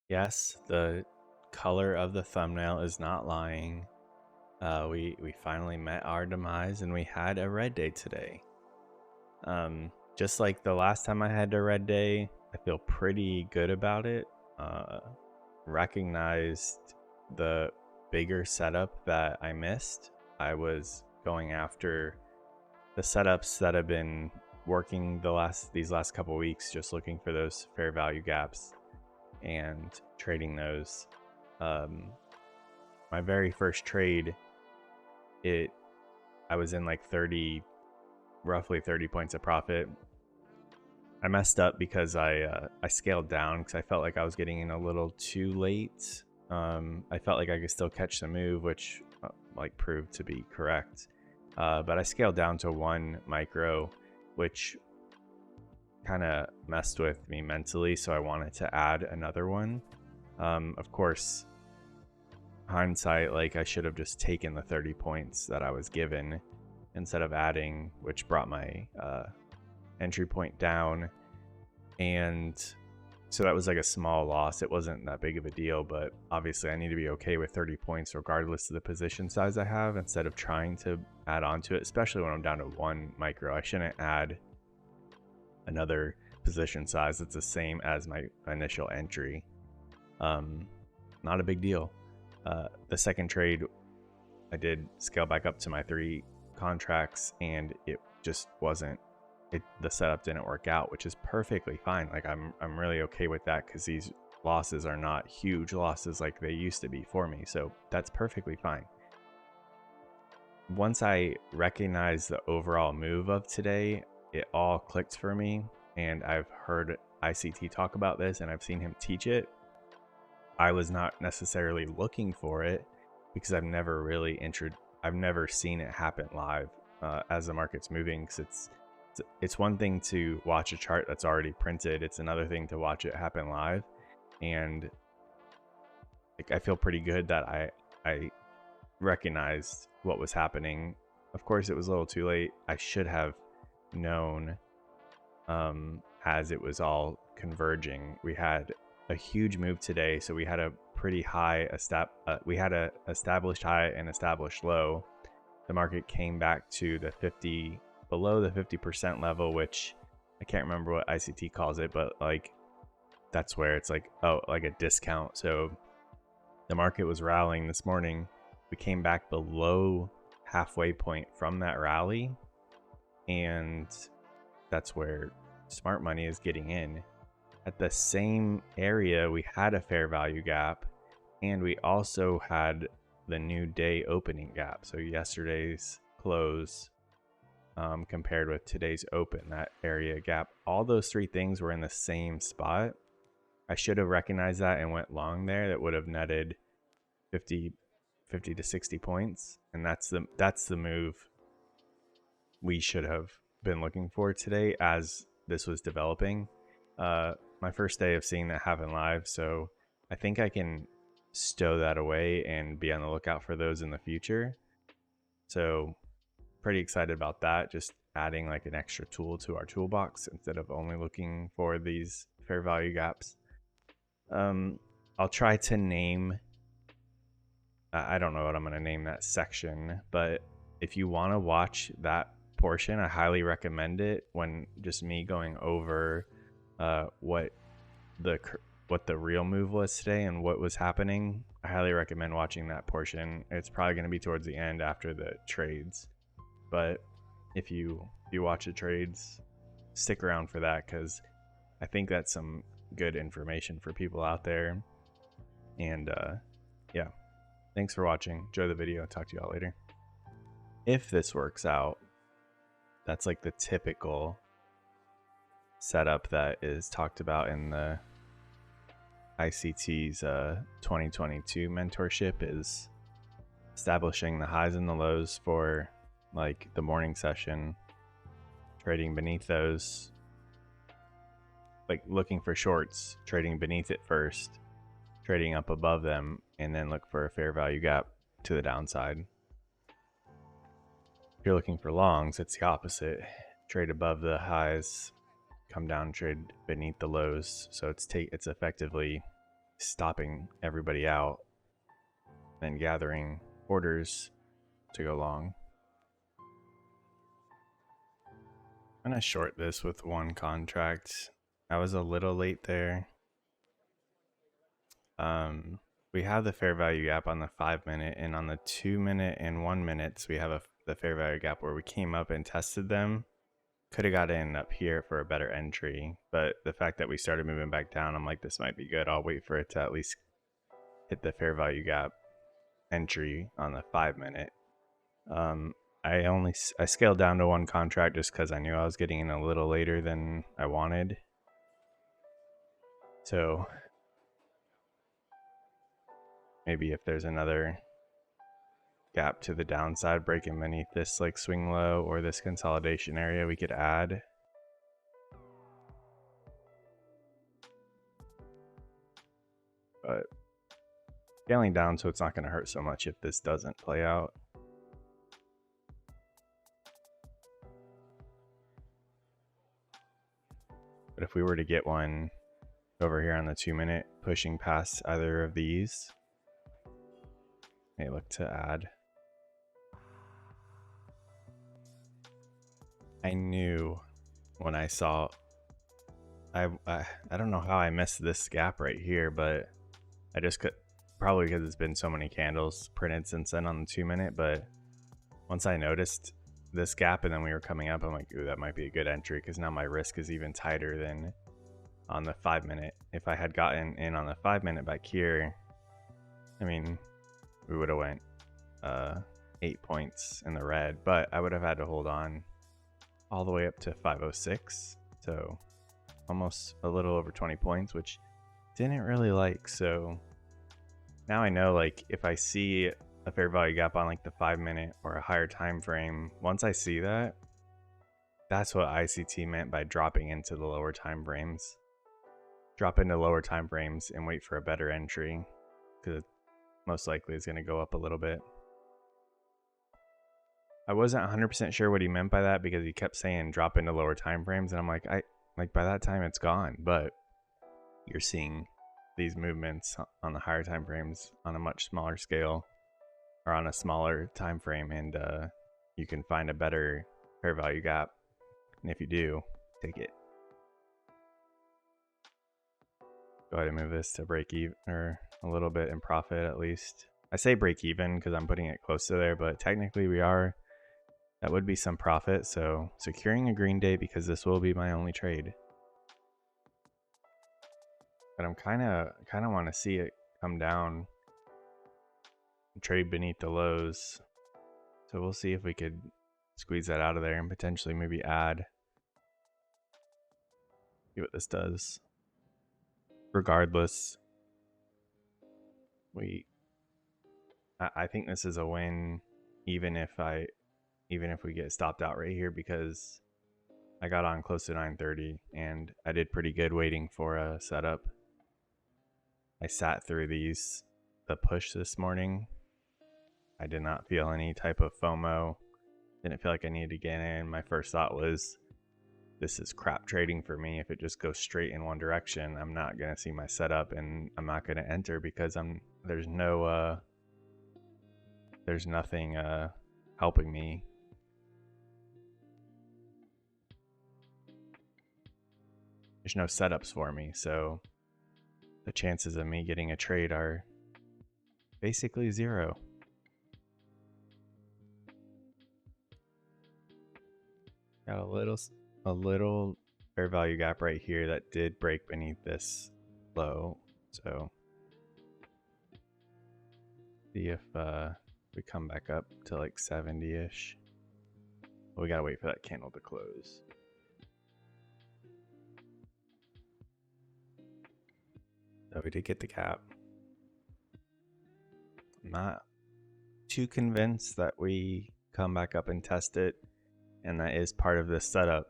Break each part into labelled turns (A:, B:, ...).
A: Yes, the color of the thumbnail is not lying. We finally met our demise and we had a red day today. Just like the last time I had a red day, I feel pretty good about it. Recognized the bigger setup that I missed. I was going after the setups that have been working these last couple weeks, just looking for those fair value gaps and trading those. My very first trade, I was in like roughly 30 points of profit. I messed up because I scaled down because I felt like I was getting in a little too late. I felt like I could still catch the move, which like proved to be correct. But I scaled down to 1 micro, which kind of messed with me mentally, so I wanted to add another one. Of course, hindsight, like I should have just taken the 30 points that I was given instead of adding, which brought my entry point down. And so that was like a small loss. It wasn't that big of a deal, but obviously I need to be okay with 30 points regardless of the position size I have, instead of trying to add on to it, especially when I'm down to 1 micro. I shouldn't add another position size that's the same as my initial entry. Not a big deal. The second trade, I did scale back up to my 3 contracts, and it just wasn't. The setup didn't work out, which is perfectly fine. Like I'm really okay with that because these losses are not huge losses like they used to be for me. So that's perfectly fine. Once I recognized the overall move of today, it all clicked for me, and I've heard ICT talk about this and I've seen him teach it. I was not necessarily looking for it because I've never seen it happen live as the market's moving. Because it's one thing to watch a chart that's already printed. It's another thing to watch it happen live. And like, I feel pretty good that I recognized what was happening. Of course, it was a little too late. I should have known as it was all converging. We had a huge move today, so we had a pretty high we had a established high and established low. The market came back to below the 50% level, which I can't remember what ICT calls it, but like that's where it's like, oh, like a discount. So the market was rallying this morning. We came back below halfway point from that rally, and that's where smart money is getting in. At the same area, we had a fair value gap, and we also had the new day opening gap. So yesterday's close compared with today's open, that area gap, all those 3 things were in the same spot. I should have recognized that and went long there. That would have netted 50 to 60 points, and that's the move we should have been looking for today as this was developing. My first day of seeing that happen live, so I think I can stow that away and be on the lookout for those in the future. So pretty excited about that, just adding like an extra tool to our toolbox instead of only looking for these fair value gaps. I'll try to name, I don't know what I'm going to name that section, but if you want to watch that portion, I highly recommend it. When just me going over what the real move was today and what was happening, I highly recommend watching that portion. It's probably going to be towards the end after the trades, but if you watch the trades, stick around for that, because I think that's some good information for people out there. And yeah, thanks for watching. Enjoy the video. Talk to you all later. If this works out, that's like the typical setup that is talked about in the ICT's 2022 mentorship, is establishing the highs and the lows for like the morning session, trading beneath those, like looking for shorts, trading beneath it first, trading up above them, and then look for a fair value gap to the downside. If you're looking for longs, it's the opposite. Trade above the highs, come down, trade beneath the lows. So it's effectively stopping everybody out and gathering orders to go long. I'm gonna short this with one contract. I was a little late there. We have the fair value gap on the 5 minute, and on the 2 minute and 1 minutes, we have the fair value gap where we came up and tested them. Could have got in up here for a better entry, but the fact that we started moving back down, I'm like, this might be good. I'll wait for it to at least hit the fair value gap entry on the 5 minute. I scaled down to one contract just because I knew I was getting in a little later than I wanted. So maybe if there's another gap to the downside breaking beneath this like swing low or this consolidation area, we could add. But scaling down so it's not going to hurt so much if this doesn't play out. But if we were to get one over here on the 2 minute pushing past either of these, may look to add. I knew when I saw, I don't know how I missed this gap right here, but I just could, probably because it's been so many candles printed since then on the 2 minute, but once I noticed this gap and then we were coming up, I'm like, ooh, that might be a good entry because now my risk is even tighter than on the 5 minute. If I had gotten in on the 5 minute back here, I mean, we would have went 8 points in the red, but I would have had to hold on all the way up to 506, so almost a little over 20 points, which didn't really like. So now I know, like, if I see a fair value gap on like the 5 minute or a higher time frame, once I see that, that's what ICT meant by dropping into the lower time frames. Drop into lower time frames and wait for a better entry, because most likely is going to go up a little bit. I wasn't 100% sure what he meant by that because he kept saying drop into lower time frames, and I'm like, by that time it's gone. But you're seeing these movements on the higher time frames on a much smaller scale, or on a smaller time frame, and you can find a better fair value gap. And if you do, take it. Go ahead and move this to break even, or a little bit in profit at least. I say break even because I'm putting it close to there, but technically we are. That would be some profit, so securing a green day because this will be my only trade. But I'm kind of want to see it come down and trade beneath the lows. So we'll see if we could squeeze that out of there and potentially maybe add. See what this does. Regardless, I think this is a win, even if we get stopped out right here, because I got on close to 930 and I did pretty good waiting for a setup. I sat through the push this morning. I did not feel any type of FOMO. Didn't feel like I needed to get in. My first thought was, this is crap trading for me. If it just goes straight in one direction, I'm not going to see my setup and I'm not going to enter because there's nothing helping me. There's no setups for me, so the chances of me getting a trade are basically zero. Got a little fair value gap right here that did break beneath this low, so see if we come back up to like 70-ish. Well, we gotta wait for that candle to close. So we did get the cap. I'm not too convinced that we come back up and test it, and that is part of this setup.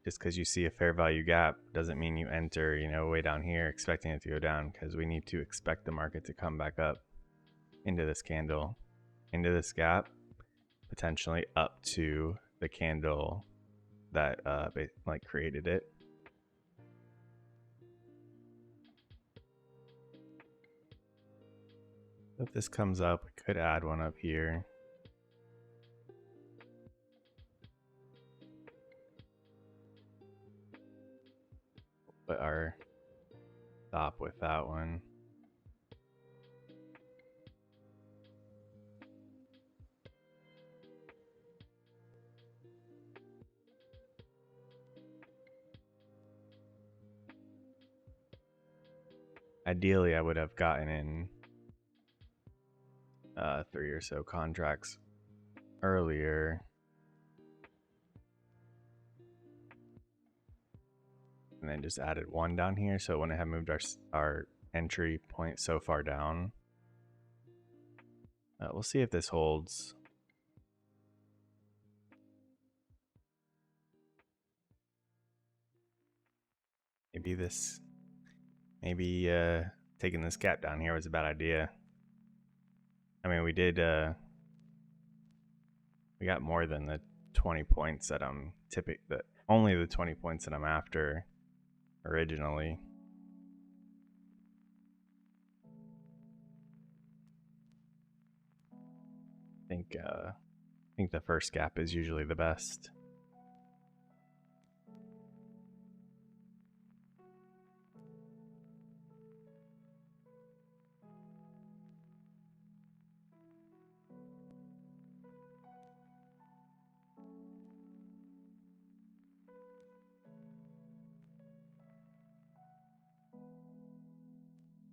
A: Just because you see a fair value gap doesn't mean you enter, way down here expecting it to go down, because we need to expect the market to come back up into this candle, into this gap, potentially up to the candle that created it. If this comes up, we could add one up here. Put our stop with that one. Ideally, I would have gotten in 3 or so contracts earlier. And then just added one down here, so it wouldn't have moved our entry point so far down. We'll see if this holds. Maybe taking this gap down here was a bad idea. I mean, we got more than the 20 points that I'm only the 20 points that I'm after originally. I think the first gap is usually the best.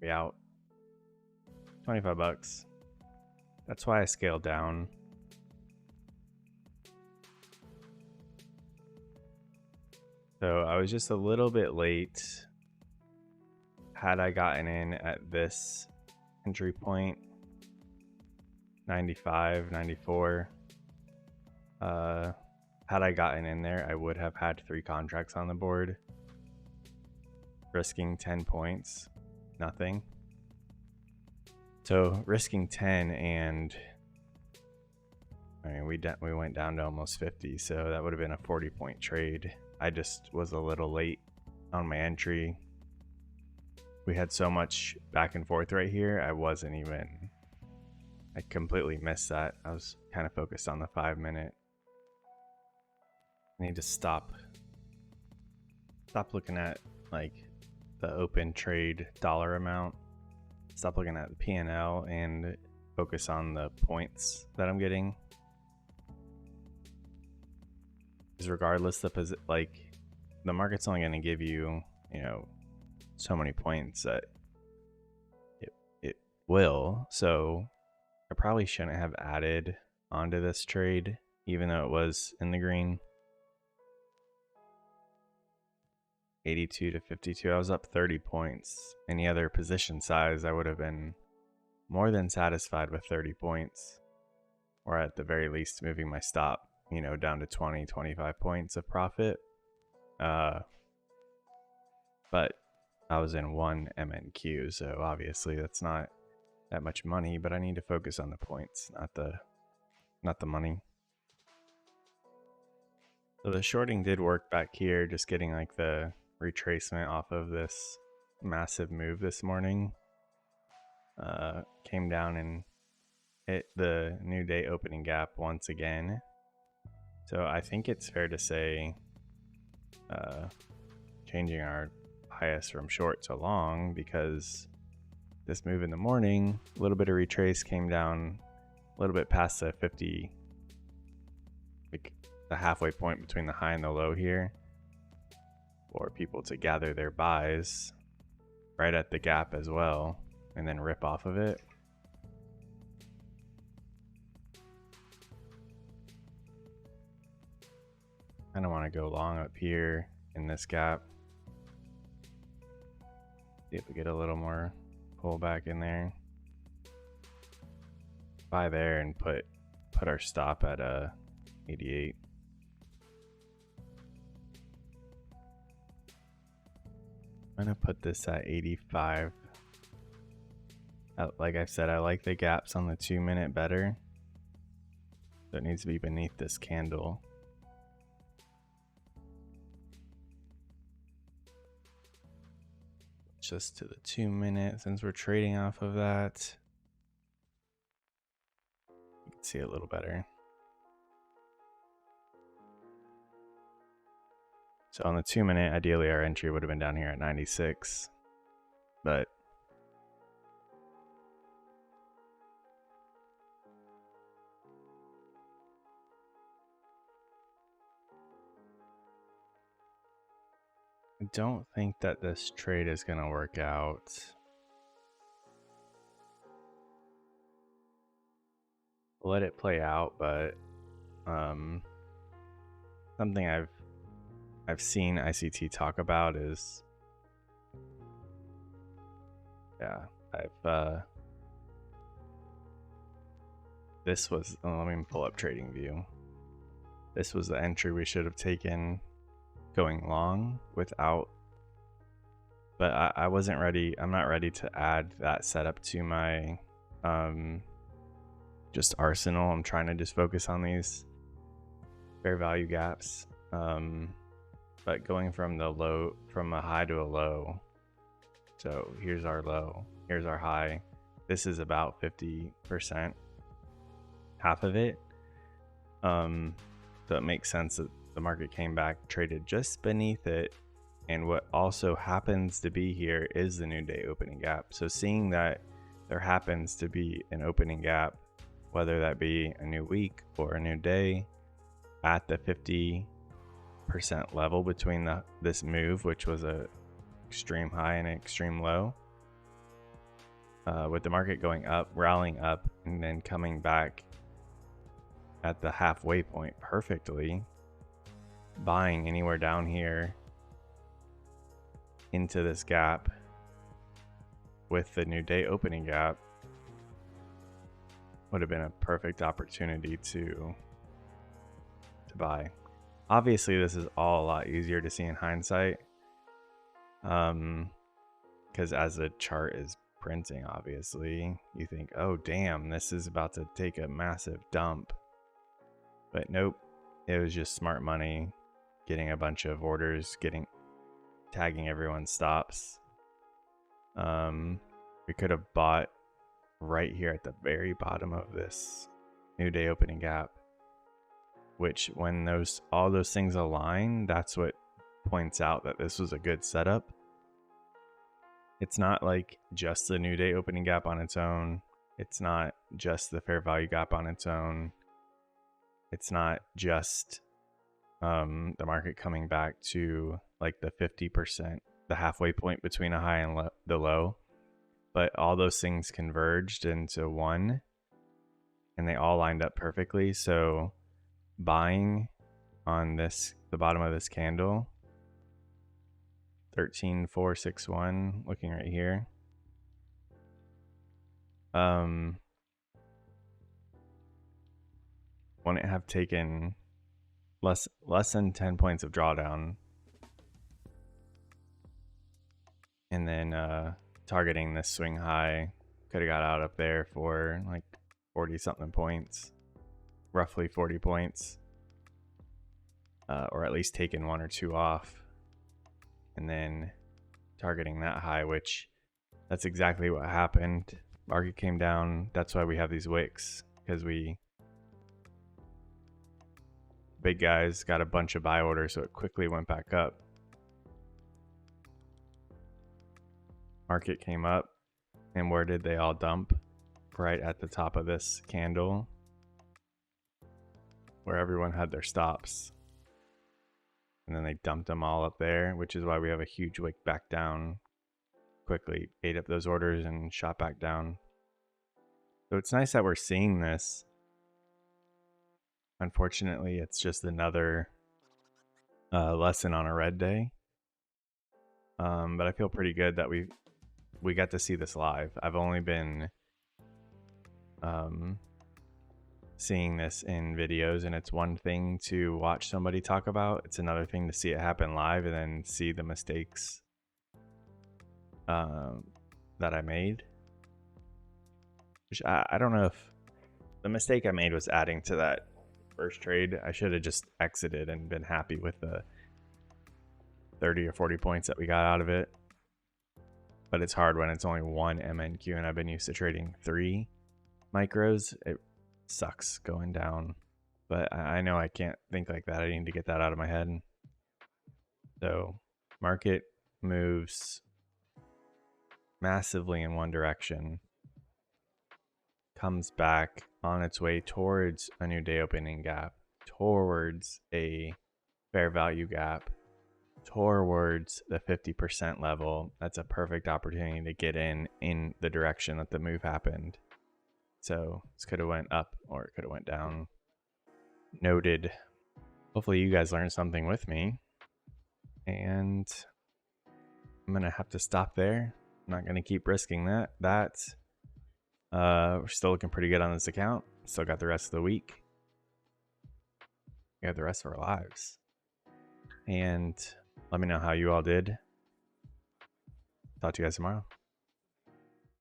A: We out. 25 bucks. That's why I scaled down. So I was just a little bit late. Had I gotten in at this entry point, 95, 94, had I gotten in there, I would have had 3 contracts on the board, risking 10 points, nothing. So risking 10, and I mean, we went down to almost 50, so that would have been a 40-point trade. I just was a little late on my entry. We had so much back and forth right here. I completely missed that. I was kind of focused on the 5-minute. I need to stop looking at like the open trade dollar amount. Stop looking at the P&L and focus on the points that I'm getting. Because regardless, the market's only going to give you, so many points that it will. So I probably shouldn't have added onto this trade, even though it was in the green. 82 to 52, I was up 30 points. Any other position size, I would have been more than satisfied with 30 points, or at the very least moving my stop, down to 20, 25 points of profit. But I was in 1 MNQ, so obviously that's not that much money, but I need to focus on the points, not the money. So the shorting did work back here, just getting like the retracement off of this massive move this morning. Came down and hit the new day opening gap once again. So I think it's fair to say changing our bias from short to long, because this move in the morning, a little bit of retrace, came down a little bit past the 50, like the halfway point between the high and the low here, for people to gather their buys right at the gap as well, and then rip off of it. I don't want to go long up here in this gap. See if we get a little more pullback in there. Buy there and put our stop at 88. I'm gonna put this at 85. Like I said, I like the gaps on the 2-minute better. So it needs to be beneath this candle. Just to the 2-minute, since we're trading off of that. see it a little better. So on the 2 minute, ideally our entry would have been down here at 96, but I don't think that this trade is going to work out. Let it play out, but something I've seen ICT talk about is, yeah, this was, let me pull up TradingView. This was the entry we should have taken going long without, but I wasn't ready. I'm not ready to add that setup to my just arsenal. I'm trying to just focus on these fair value gaps. But going from a high to a low. So here's our low, here's our high. This is about 50%, half of it. So it makes sense that the market came back, traded just beneath it. And what also happens to be here is the new day opening gap. So seeing that there happens to be an opening gap, whether that be a new week or a new day, at the 50% level between this move, which was a extreme high and an extreme low, with the market going up, rallying up, and then coming back at the halfway point perfectly, buying anywhere down here into this gap with the new day opening gap would have been a perfect opportunity to buy. Obviously, this is all a lot easier to see in hindsight, because as the chart is printing, obviously, you think, oh damn, this is about to take a massive dump. But nope, it was just smart money, getting a bunch of orders, tagging everyone's stops. We could have bought right here at the very bottom of this new day opening gap, which when all those things align, that's what points out that this was a good setup. It's not like just the new day opening gap on its own. It's not just the fair value gap on its own. It's not just the market coming back to like the 50%, the halfway point between a high and the low. But all those things converged into one, and they all lined up perfectly. So buying on the bottom of this candle, 13,461, looking right here. Wouldn't have taken less than 10 points of drawdown, and then targeting this swing high, could have got out up there for like 40 something points, roughly 40 points, or at least taken one or two off, and then targeting that high, which that's exactly what happened. Market came down. That's why we have these wicks, because big guys got a bunch of buy orders, so it quickly went back up. Market came up, and where did they all dump? Right at the top of this candle, where everyone had their stops. And then they dumped them all up there, which is why we have a huge wick back down. Quickly ate up those orders and shot back down. So it's nice that we're seeing this. Unfortunately, it's just another lesson on a red day. But I feel pretty good that we got to see this live. I've only been seeing this in videos, and it's one thing to watch somebody talk about. It's another thing to see it happen live and then see the mistakes that I made. Which I don't know if the mistake I made was adding to that first trade. I should have just exited and been happy with the 30 or 40 points that we got out of it. But it's hard when it's only one MNQ, and I've been used to trading 3 micros. It sucks going down. But I know I can't think like that. I need to get that out of my head. So market moves massively in one direction, comes back on its way towards a new day opening gap, towards a fair value gap, towards the 50% level. That's a perfect opportunity to get in the direction that the move happened. So this could have went up or it could have went down. Noted. Hopefully you guys learned something with me. And I'm going to have to stop there. I'm not going to keep risking that. We're still looking pretty good on this account. Still got the rest of the week. We got the rest of our lives. And let me know how you all did. Talk to you guys tomorrow.